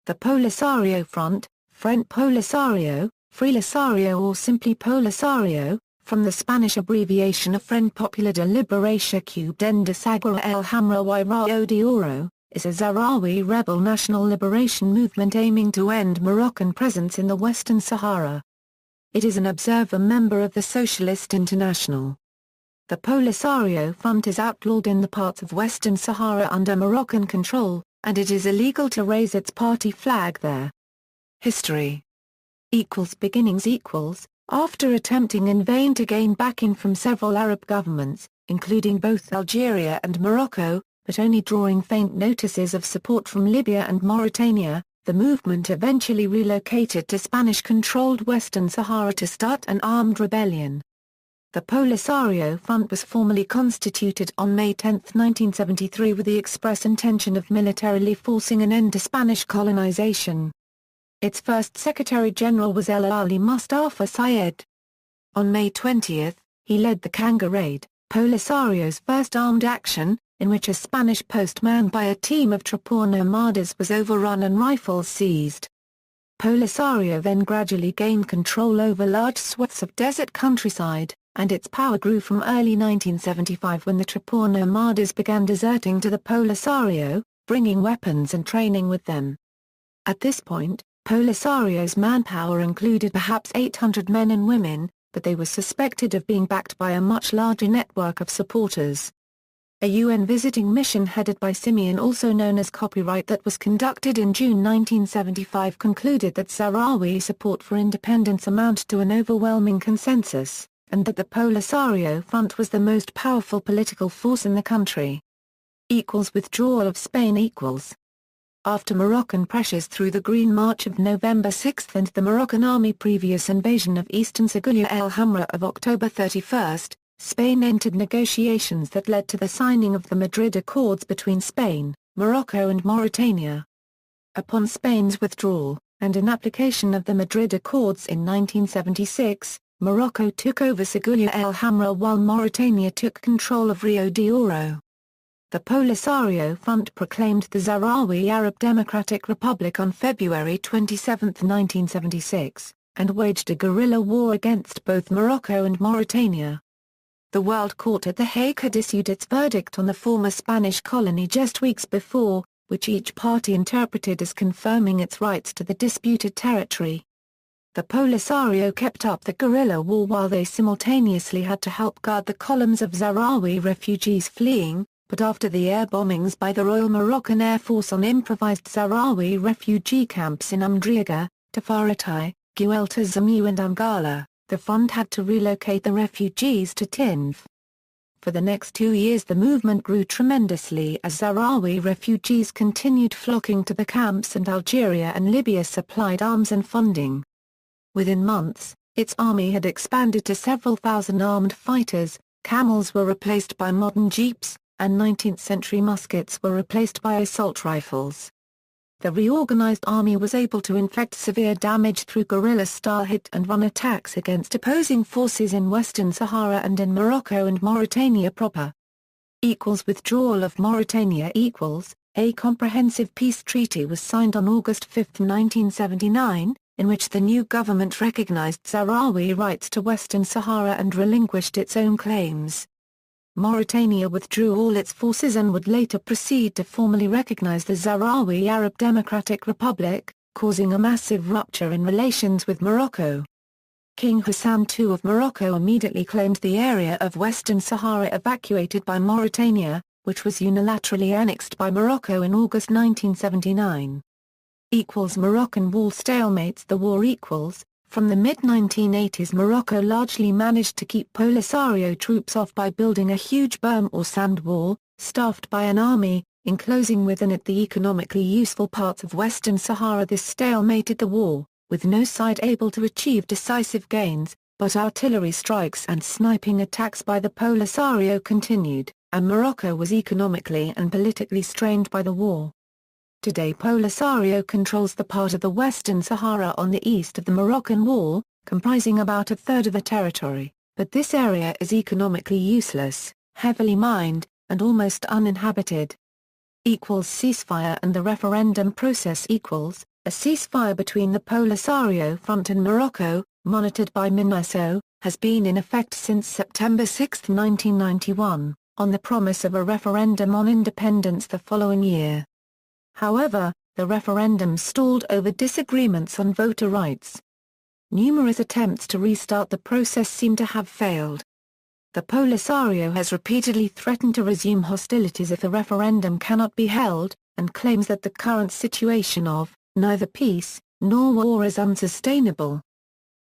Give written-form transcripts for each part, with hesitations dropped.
The Polisario Front, Frente Polisario, Frelisario or simply Polisario, from the Spanish abbreviation of Frente Popular de Liberación de Desaguadero el Hamra y Rayo de Oro, is a Sahrawi rebel national liberation movement aiming to end Moroccan presence in the Western Sahara. It is an observer member of the Socialist International. The Polisario Front is outlawed in the parts of Western Sahara under Moroccan control, and it is illegal to raise its party flag there. History. Beginnings. After attempting in vain to gain backing from several Arab governments, including both Algeria and Morocco, but only drawing faint notices of support from Libya and Mauritania, the movement eventually relocated to Spanish-controlled Western Sahara to start an armed rebellion. The Polisario Front was formally constituted on May 10, 1973 with the express intention of militarily forcing an end to Spanish colonization. Its first Secretary-General was ALll Mustafa Syed. On May 20, he led the Kanga Raid, Polisario's first armed action, in which a Spanish post manned by a team of Trapor nomadas was overrun and rifles seized. Polisario then gradually gained control over large swaths of desert countryside, and its power grew from early 1975 when the Trapor nomadas began deserting to the Polisario, bringing weapons and training with them. At this point, Polisario's manpower included perhaps 800 men and women, but they were suspected of being backed by a much larger network of supporters. A UN visiting mission headed by Simeon, also known as Copyright, that was conducted in June 1975 concluded that Sahrawi support for independence amounted to an overwhelming consensus, and that the Polisario Front was the most powerful political force in the country. Withdrawal of Spain. After Moroccan pressures through the Green March of November 6 and the Moroccan army previous invasion of eastern Segulia el Hamra of October 31, Spain entered negotiations that led to the signing of the Madrid Accords between Spain, Morocco and Mauritania. Upon Spain's withdrawal, and in application of the Madrid Accords in 1976, Morocco took over Segulia el Hamra while Mauritania took control of Rio de Oro. The Polisario Front proclaimed the Sahrawi Arab Democratic Republic on February 27, 1976, and waged a guerrilla war against both Morocco and Mauritania. The World Court at The Hague had issued its verdict on the former Spanish colony just weeks before, which each party interpreted as confirming its rights to the disputed territory. The Polisario kept up the guerrilla war while they simultaneously had to help guard the columns of Sahrawi refugees fleeing, but after the air bombings by the Royal Moroccan Air Force on improvised Sahrawi refugee camps in Umdriaga, Tafaratai, Guelta Zamu and Angala, the front had to relocate the refugees to Tinf. For the next 2 years the movement grew tremendously as Sahrawi refugees continued flocking to the camps and Algeria and Libya supplied arms and funding. Within months, its army had expanded to several thousand armed fighters, camels were replaced by modern jeeps, and 19th-century muskets were replaced by assault rifles. The reorganized army was able to inflict severe damage through guerrilla-style hit-and-run attacks against opposing forces in Western Sahara and in Morocco and Mauritania proper. Withdrawal of Mauritania. A comprehensive peace treaty was signed on August 5, 1979, in which the new government recognized Sahrawi rights to Western Sahara and relinquished its own claims. Mauritania withdrew all its forces and would later proceed to formally recognize the Sahrawi Arab Democratic Republic, causing a massive rupture in relations with Morocco. King Hassan II of Morocco immediately claimed the area of Western Sahara evacuated by Mauritania, which was unilaterally annexed by Morocco in August 1979. Moroccan wall stalemates. The war. From the mid-1980s Morocco largely managed to keep Polisario troops off by building a huge berm or sand wall, staffed by an army, enclosing within it the economically useful parts of Western Sahara. This stalemated the war, with no side able to achieve decisive gains, but artillery strikes and sniping attacks by the Polisario continued, and Morocco was economically and politically strained by the war. Today Polisario controls the part of the Western Sahara on the east of the Moroccan Wall, comprising about a third of the territory, but this area is economically useless, heavily mined, and almost uninhabited. Ceasefire and the referendum process. a ceasefire between the Polisario Front and Morocco, monitored by MINURSO, has been in effect since September 6, 1991, on the promise of a referendum on independence the following year. However, the referendum stalled over disagreements on voter rights. Numerous attempts to restart the process seem to have failed. The Polisario has repeatedly threatened to resume hostilities if the referendum cannot be held, and claims that the current situation of neither peace nor war is unsustainable.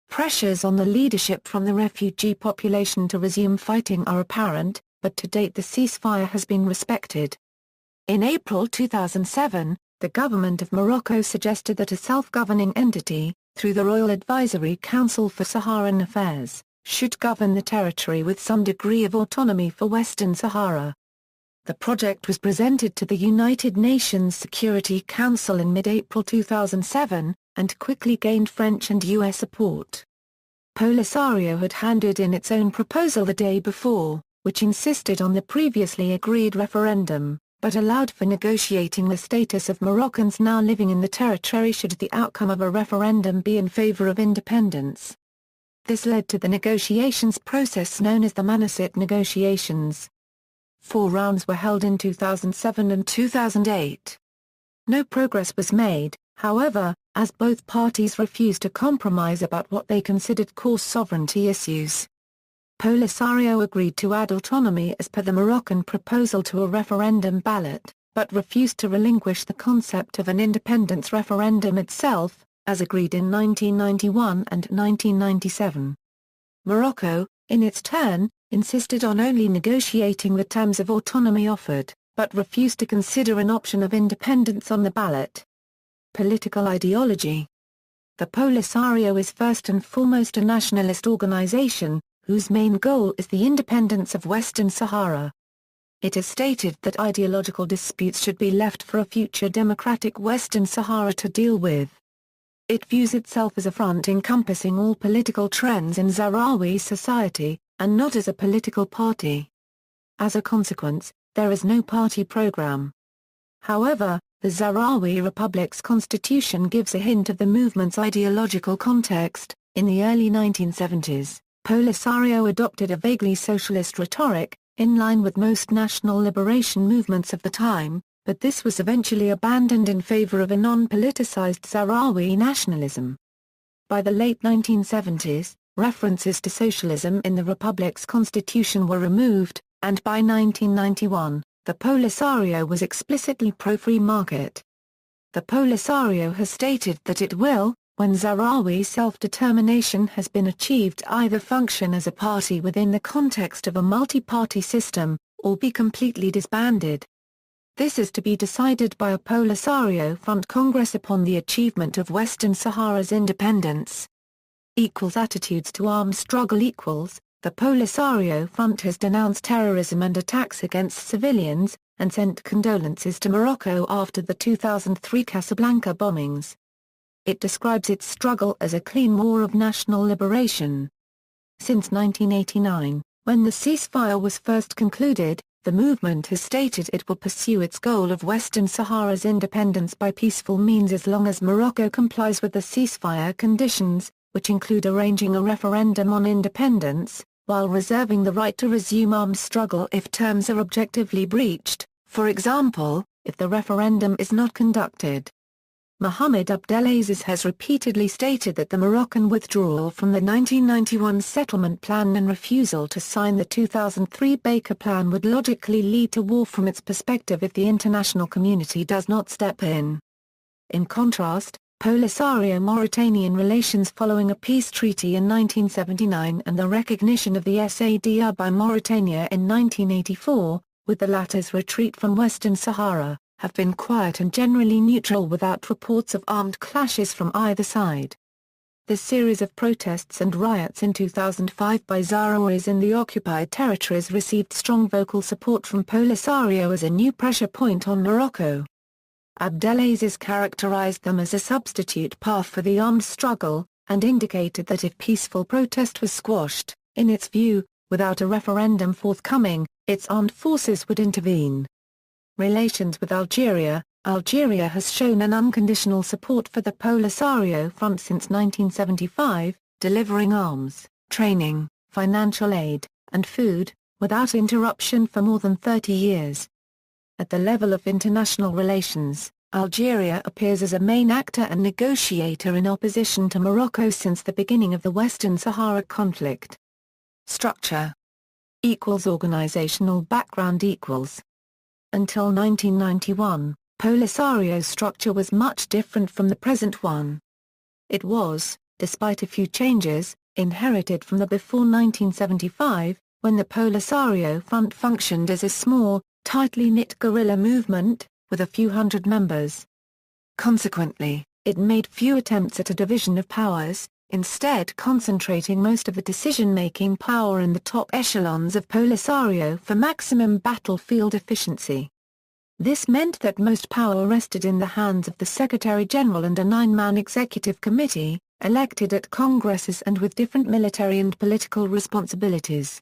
Pressures on the leadership from the refugee population to resume fighting are apparent, but to date the ceasefire has been respected. In April 2007, the government of Morocco suggested that a self-governing entity, through the Royal Advisory Council for Saharan Affairs, should govern the territory with some degree of autonomy for Western Sahara. The project was presented to the United Nations Security Council in mid-April 2007, and quickly gained French and US support. Polisario had handed in its own proposal the day before, which insisted on the previously agreed referendum, but allowed for negotiating the status of Moroccans now living in the territory should the outcome of a referendum be in favor of independence. This led to the negotiations process known as the Manussit negotiations. 4 rounds were held in 2007 and 2008. No progress was made, however, as both parties refused to compromise about what they considered core sovereignty issues. Polisario agreed to add autonomy as per the Moroccan proposal to a referendum ballot, but refused to relinquish the concept of an independence referendum itself, as agreed in 1991 and 1997. Morocco, in its turn, insisted on only negotiating the terms of autonomy offered, but refused to consider an option of independence on the ballot. Political ideology. The Polisario is first and foremost a nationalist organization, whose main goal is the independence of Western Sahara. It has stated that ideological disputes should be left for a future democratic Western Sahara to deal with. It views itself as a front encompassing all political trends in Sahrawi society, and not as a political party. As a consequence, there is no party program. However, the Sahrawi Republic's constitution gives a hint of the movement's ideological context. In the early 1970s, Polisario adopted a vaguely socialist rhetoric, in line with most national liberation movements of the time, but this was eventually abandoned in favor of a non-politicized Sahrawi nationalism. By the late 1970s, references to socialism in the Republic's constitution were removed, and by 1991, the Polisario was explicitly pro-free market. The Polisario has stated that it will, when Sahrawi self-determination has been achieved, either function as a party within the context of a multi-party system, or be completely disbanded. This is to be decided by a Polisario Front Congress upon the achievement of Western Sahara's independence. Attitudes to armed struggle. The Polisario Front has denounced terrorism and attacks against civilians, and sent condolences to Morocco after the 2003 Casablanca bombings. It describes its struggle as a clean war of national liberation. Since 1989, when the ceasefire was first concluded, the movement has stated it will pursue its goal of Western Sahara's independence by peaceful means as long as Morocco complies with the ceasefire conditions, which include arranging a referendum on independence, while reserving the right to resume armed struggle if terms are objectively breached, for example, if the referendum is not conducted. Mohamed Abdelaziz has repeatedly stated that the Moroccan withdrawal from the 1991 settlement plan and refusal to sign the 2003 Baker Plan would logically lead to war from its perspective if the international community does not step in. In contrast, Polisario Mauritanian relations following a peace treaty in 1979 and the recognition of the SADR by Mauritania in 1984, with the latter's retreat from Western Sahara, have been quiet and generally neutral without reports of armed clashes from either side. The series of protests and riots in 2005 by Sahrawis in the occupied territories received strong vocal support from Polisario as a new pressure point on Morocco. Abdelaziz characterized them as a substitute path for the armed struggle, and indicated that if peaceful protest was squashed, in its view, without a referendum forthcoming, its armed forces would intervene. Relations with Algeria. Algeria has shown an unconditional support for the Polisario Front since 1975, delivering arms, training, financial aid, and food, without interruption for more than 30 years. At the level of international relations, Algeria appears as a main actor and negotiator in opposition to Morocco since the beginning of the Western Sahara conflict. Structure = Organizational background = Until 1991, Polisario's structure was much different from the present one. It was, despite a few changes, inherited from the before 1975, when the Polisario Front functioned as a small, tightly knit guerrilla movement, with a few hundred members. Consequently, it made few attempts at a division of powers, instead concentrating most of the decision-making power in the top echelons of Polisario for maximum battlefield efficiency. This meant that most power rested in the hands of the Secretary-General and a 9-man executive committee, elected at congresses and with different military and political responsibilities.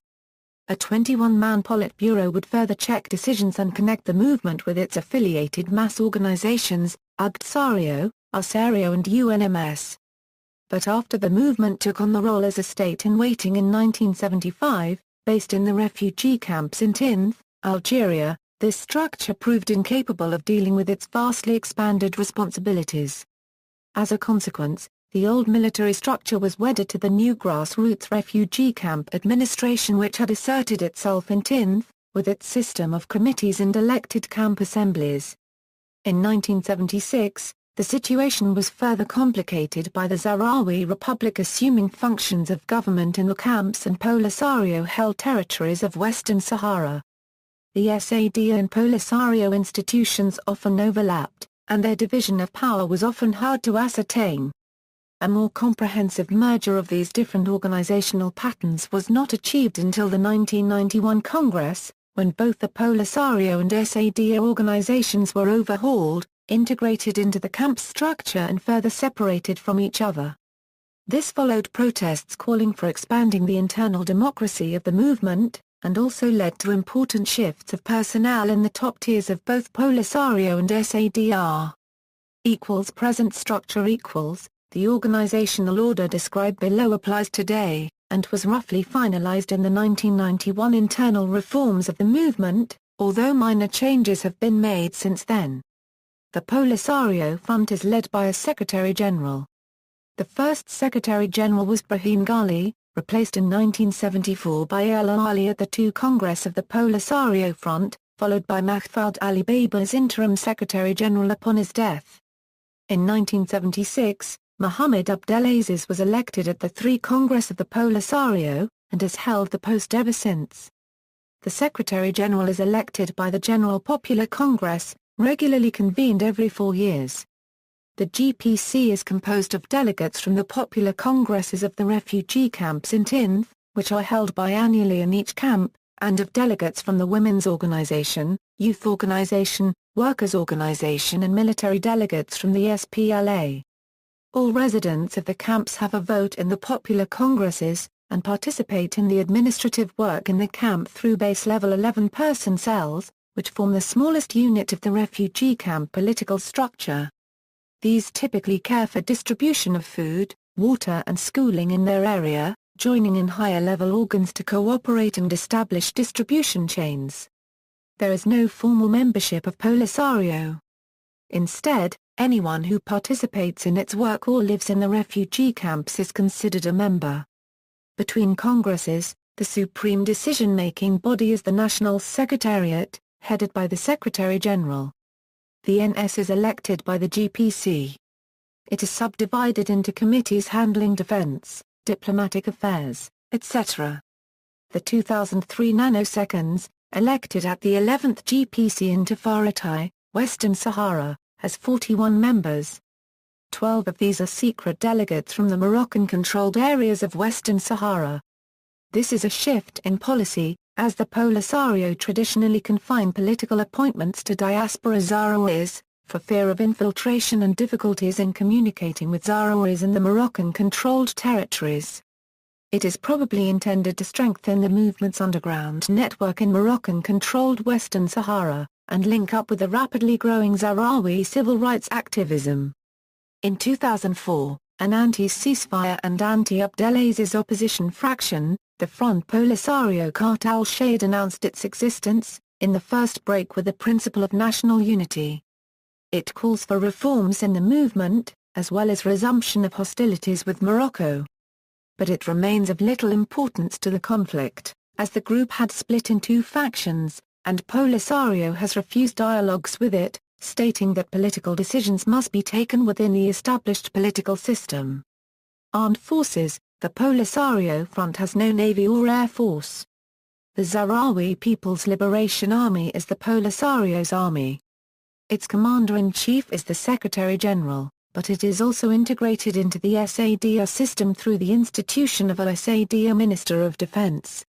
A 21-man Politburo would further check decisions and connect the movement with its affiliated mass organizations, UGTSARIO, ARSARIO and UNMS. But after the movement took on the role as a state-in-waiting in 1975, based in the refugee camps in Tindouf, Algeria, this structure proved incapable of dealing with its vastly expanded responsibilities. As a consequence, the old military structure was wedded to the new grassroots refugee camp administration which had asserted itself in Tindouf, with its system of committees and elected camp assemblies. In 1976, the situation was further complicated by the Sahrawi Republic assuming functions of government in the camps and Polisario-held territories of Western Sahara. The SADA and Polisario institutions often overlapped, and their division of power was often hard to ascertain. A more comprehensive merger of these different organizational patterns was not achieved until the 1991 Congress, when both the Polisario and SADA organizations were overhauled, integrated into the camp structure and further separated from each other. This followed protests calling for expanding the internal democracy of the movement, and also led to important shifts of personnel in the top tiers of both Polisario and SADR. Present structure The organizational order described below applies today, and was roughly finalized in the 1991 internal reforms of the movement, although minor changes have been made since then. The Polisario Front is led by a Secretary-General. The first Secretary-General was Brahim Ghali, replaced in 1974 by ALll at the II Congress of the Polisario Front, followed by Mahfoud Ali Baba as interim Secretary-General upon his death. In 1976, Mohamed Abdelaziz was elected at the III Congress of the Polisario, and has held the post ever since. The Secretary-General is elected by the General Popular Congress, regularly convened every 4 years. The GPC is composed of delegates from the popular congresses of the refugee camps in Tindouf, which are held biannually in each camp, and of delegates from the Women's Organization, Youth Organization, Workers' Organization and military delegates from the SPLA. All residents of the camps have a vote in the popular congresses, and participate in the administrative work in the camp through base-level 11-person cells, which form the smallest unit of the refugee camp political structure. These typically care for distribution of food, water and schooling in their area, joining in higher-level organs to cooperate and establish distribution chains. There is no formal membership of Polisario. Instead, anyone who participates in its work or lives in the refugee camps is considered a member. Between congresses, the supreme decision-making body is the National Secretariat, headed by the Secretary-General. The NS is elected by the GPC. It is subdivided into committees handling defense, diplomatic affairs, etc. The 2003 nanoseconds, elected at the 11th GPC in Tafaratay, Western Sahara, has 41 members. 12 of these are secret delegates from the Moroccan-controlled areas of Western Sahara. This is a shift in policy, as the Polisario traditionally confined political appointments to diaspora Sahrawis, for fear of infiltration and difficulties in communicating with Sahrawis in the Moroccan-controlled territories. It is probably intended to strengthen the movement's underground network in Moroccan-controlled Western Sahara. and link up with the rapidly growing Sahrawi civil rights activism. In 2004, an anti-ceasefire and anti-Abdelaziz opposition faction, the Front Polisario Cartel Shade, announced its existence, in the first break with the principle of national unity. It calls for reforms in the movement, as well as resumption of hostilities with Morocco. But it remains of little importance to the conflict, as the group had split in two factions, and Polisario has refused dialogues with it, stating that political decisions must be taken within the established political system. Armed forces: the Polisario Front has no navy or air force. The Sahrawi People's Liberation Army is the Polisario's army. Its commander-in-chief is the Secretary-General, but it is also integrated into the SADR system through the institution of a SADR Minister of Defense.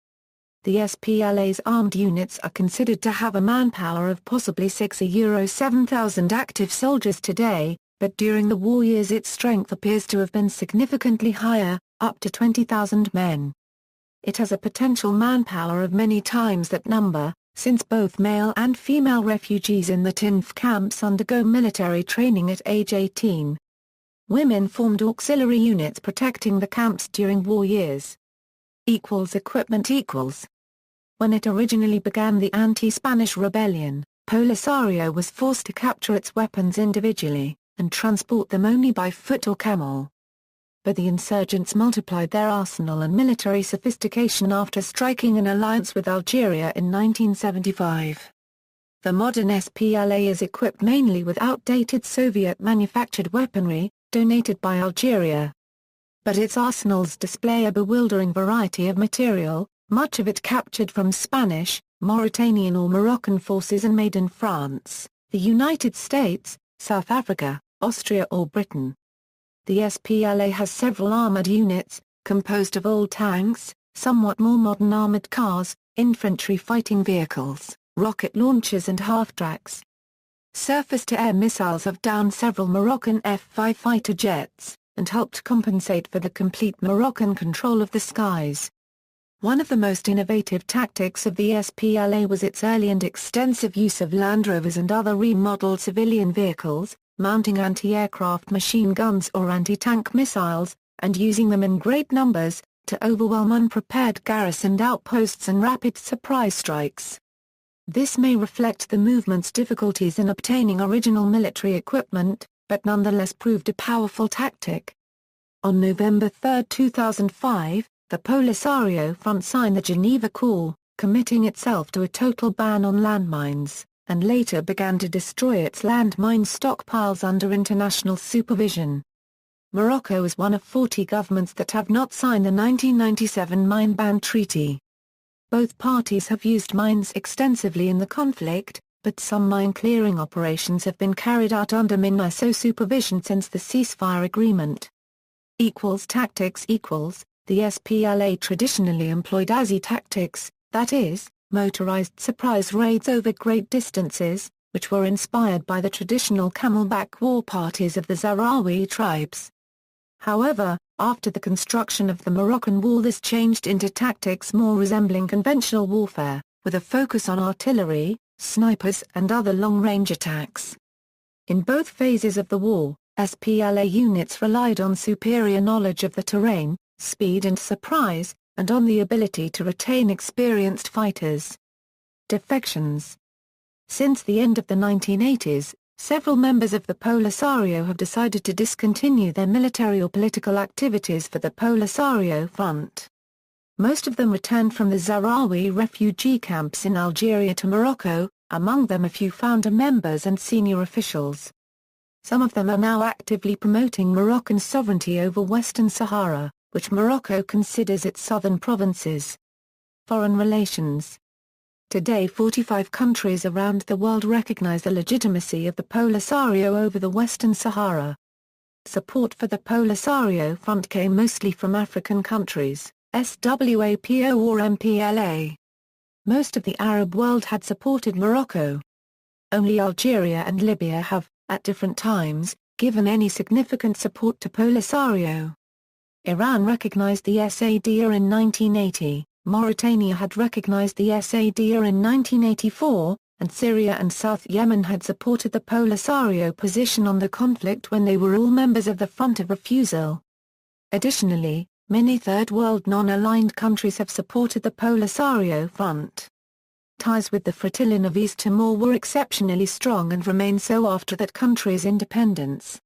The SPLA's armed units are considered to have a manpower of possibly 7,000 active soldiers today, but during the war years its strength appears to have been significantly higher, up to 20,000 men. It has a potential manpower of many times that number, since both male and female refugees in the TINF camps undergo military training at age 18. Women formed auxiliary units protecting the camps during war years. Equipment. When it originally began the anti-Spanish rebellion, Polisario was forced to capture its weapons individually, and transport them only by foot or camel. But the insurgents multiplied their arsenal and military sophistication after striking an alliance with Algeria in 1975. The modern SPLA is equipped mainly with outdated Soviet-manufactured weaponry, donated by Algeria. But its arsenals display a bewildering variety of material, much of it captured from Spanish, Mauritanian or Moroccan forces and made in France, the United States, South Africa, Austria or Britain. The SPLA has several armored units, composed of old tanks, somewhat more modern armored cars, infantry fighting vehicles, rocket launchers and half-tracks. Surface-to-air missiles have downed several Moroccan F-5 fighter jets, and helped compensate for the complete Moroccan control of the skies. One of the most innovative tactics of the SPLA was its early and extensive use of Land Rovers and other remodeled civilian vehicles, mounting anti-aircraft machine guns or anti-tank missiles, and using them in great numbers, to overwhelm unprepared garrisoned outposts and rapid surprise strikes. This may reflect the movement's difficulties in obtaining original military equipment, but nonetheless proved a powerful tactic. On November 3, 2005, the Polisario Front signed the Geneva Accord, committing itself to a total ban on landmines, and later began to destroy its landmine stockpiles under international supervision. Morocco is one of 40 governments that have not signed the 1997 Mine Ban Treaty. Both parties have used mines extensively in the conflict, but some mine-clearing operations have been carried out under MINUSO supervision since the ceasefire agreement. Tactics. The SPLA traditionally employed ASI tactics, that is, motorized surprise raids over great distances, which were inspired by the traditional camelback war parties of the Sahrawi tribes. However, after the construction of the Moroccan wall, this changed into tactics more resembling conventional warfare, with a focus on artillery, snipers and other long-range attacks. In both phases of the war, SPLA units relied on superior knowledge of the terrain, speed and surprise, and on the ability to retain experienced fighters. Defections. Since the end of the 1980s, several members of the Polisario have decided to discontinue their military or political activities for the Polisario Front. Most of them returned from the Sahrawi refugee camps in Algeria to Morocco, among them a few founder members and senior officials. Some of them are now actively promoting Moroccan sovereignty over Western Sahara, which Morocco considers its southern provinces. Foreign relations. Today 45 countries around the world recognize the legitimacy of the Polisario over the Western Sahara. Support for the Polisario Front came mostly from African countries, SWAPO or MPLA. Most of the Arab world had supported Morocco. Only Algeria and Libya have, at different times, given any significant support to Polisario. Iran recognized the SADR in 1980, Mauritania had recognized the SADR in 1984, and Syria and South Yemen had supported the Polisario position on the conflict when they were all members of the Front of Refusal. Additionally, many Third World non-aligned countries have supported the Polisario Front. Ties with the Flotilla of East Timor were exceptionally strong and remain so after that country's independence.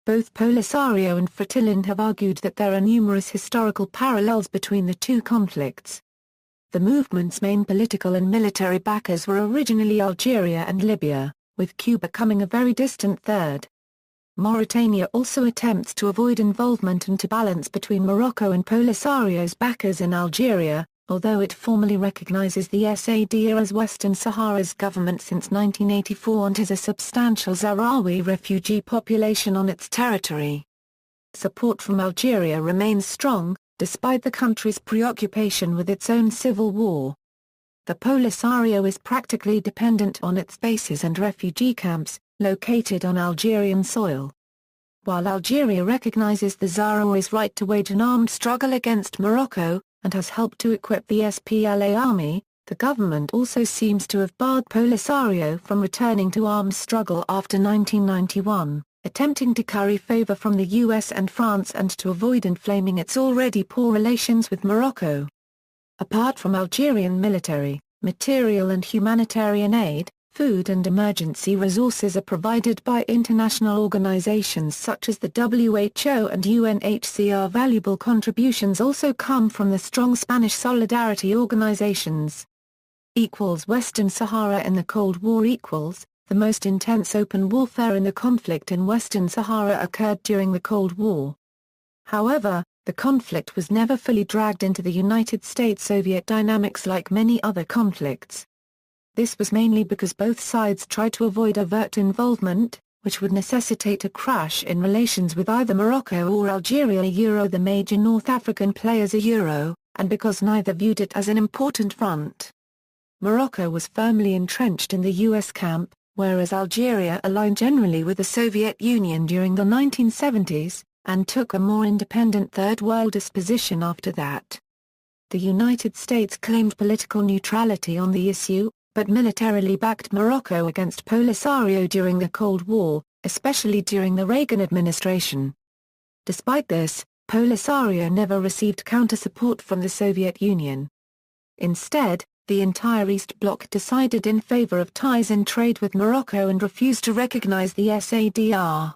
Both Polisario and Flotilla have argued that there are numerous historical parallels between the two conflicts. The movement's main political and military backers were originally Algeria and Libya, with Cuba coming a very distant third. Mauritania also attempts to avoid involvement and to balance between Morocco and Polisario's backers in Algeria, although it formally recognizes the SADR as Western Sahara's government since 1984 and has a substantial Sahrawi refugee population on its territory. Support from Algeria remains strong, despite the country's preoccupation with its own civil war. The Polisario is practically dependent on its bases and refugee camps, located on Algerian soil. While Algeria recognizes the Sahrawis' right to wage an armed struggle against Morocco, and has helped to equip the SPLA army, the government also seems to have barred Polisario from returning to armed struggle after 1991. Attempting to curry favor from the US and France and to avoid inflaming its already poor relations with Morocco. Apart from Algerian military, material and humanitarian aid, food and emergency resources are provided by international organizations such as the WHO and UNHCR. Valuable contributions also come from the strong Spanish solidarity organizations. Western Sahara in the Cold War. The most intense open warfare in the conflict in Western Sahara occurred during the Cold War. However, the conflict was never fully dragged into the United States-Soviet dynamics like many other conflicts. This was mainly because both sides tried to avoid overt involvement, which would necessitate a crash in relations with either Morocco or Algeria, the major North African players, and because neither viewed it as an important front. Morocco was firmly entrenched in the U.S. camp, whereas Algeria aligned generally with the Soviet Union during the 1970s, and took a more independent Third Worldist position after that. The United States claimed political neutrality on the issue, but militarily backed Morocco against Polisario during the Cold War, especially during the Reagan administration. Despite this, Polisario never received counter-support from the Soviet Union. Instead, the entire East Bloc decided in favor of ties and trade with Morocco and refused to recognize the SADR.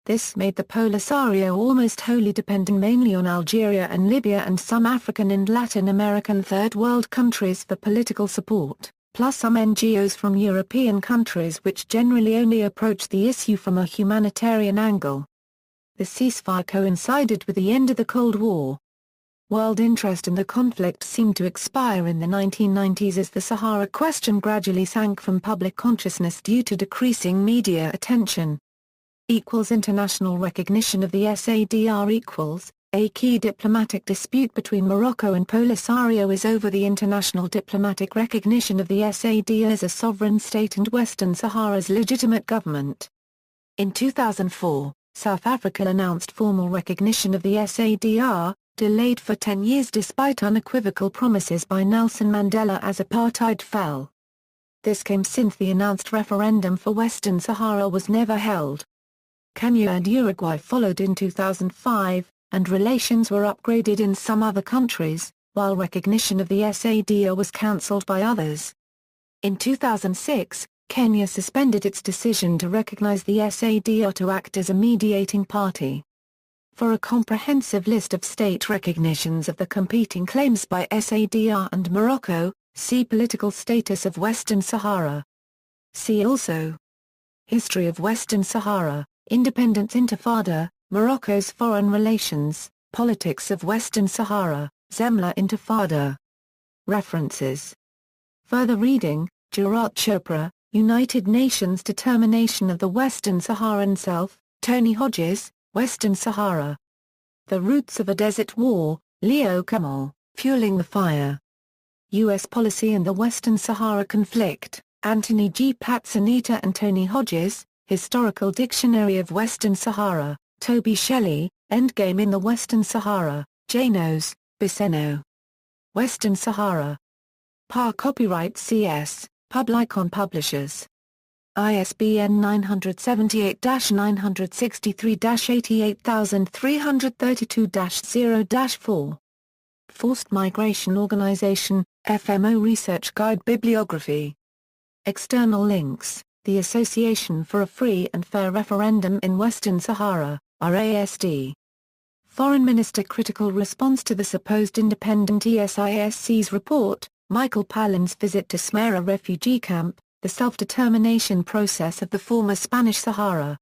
This made the Polisario almost wholly dependent mainly on Algeria and Libya and some African and Latin American Third World countries for political support, plus some NGOs from European countries which generally only approach the issue from a humanitarian angle. The ceasefire coincided with the end of the Cold War. World interest in the conflict seemed to expire in the 1990s as the Sahara question gradually sank from public consciousness due to decreasing media attention. International recognition of the SADR. A key diplomatic dispute between Morocco and Polisario is over the international diplomatic recognition of the SADR as a sovereign state and Western Sahara's legitimate government. In 2004, South Africa announced formal recognition of the SADR, delayed for 10 years despite unequivocal promises by Nelson Mandela as apartheid fell. This came since the announced referendum for Western Sahara was never held. Kenya and Uruguay followed in 2005, and relations were upgraded in some other countries, while recognition of the SADR was cancelled by others. In 2006, Kenya suspended its decision to recognize the SADR to act as a mediating party. For a comprehensive list of state recognitions of the competing claims by SADR and Morocco, see Political status of Western Sahara. See also History of Western Sahara, Independence Intifada, Morocco's Foreign Relations, Politics of Western Sahara, Zemla Intifada. References. Further reading, Jairat Chopra, United Nations Determination of the Western Saharan Self, Tony Hodges, Western Sahara. The Roots of a Desert War, Leo Kamal, Fueling the Fire. U.S. Policy and the Western Sahara Conflict, Anthony G. Patsanita and Tony Hodges, Historical Dictionary of Western Sahara, Toby Shelley, Endgame in the Western Sahara, Janos, Biceno. Western Sahara. PAR Copyright CS, Publicon Publishers. ISBN 978-963-88332-0-4. Forced Migration Organization, FMO Research Guide Bibliography. External links: the Association for a Free and Fair Referendum in Western Sahara, RASD. Foreign Minister critical response to the supposed independent ESISC's report, Michael Palin's visit to Smera refugee camp, the self-determination process of the former Spanish Sahara.